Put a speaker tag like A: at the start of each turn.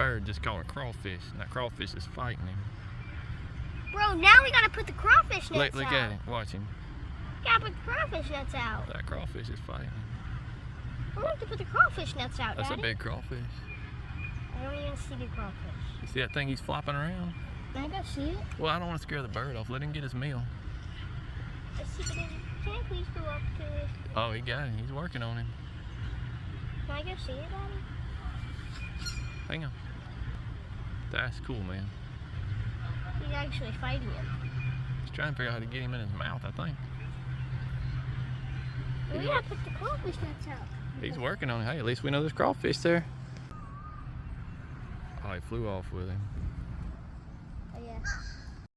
A: bird just caught a crawfish, and that crawfish is fighting him.
B: Bro, now we gotta put the crawfish nets
A: Look
B: out.
A: at him, watch him.
B: Gotta put the crawfish nets out.
A: That crawfish is fighting him.
B: We have to put the crawfish nets out,
A: That's
B: Daddy.
A: a big crawfish.
B: I don't even see the crawfish.
A: You see that thing he's flopping around?
B: Can I go see it?
A: Well, I don't want to scare the bird off. Let him get his meal.
B: Let's see if it is. Can I please go up to it?
A: Oh, he got him. He's working on him.
B: Can I go see it, Daddy?
A: Hang on. That's cool, man.
B: He's actually fighting him.
A: He's trying to figure out how to get him in his mouth, I think.
B: We gotta put the crawfish nets out.
A: He's working on it. Hey, at least we know there's crawfish there. Oh, he flew off with him.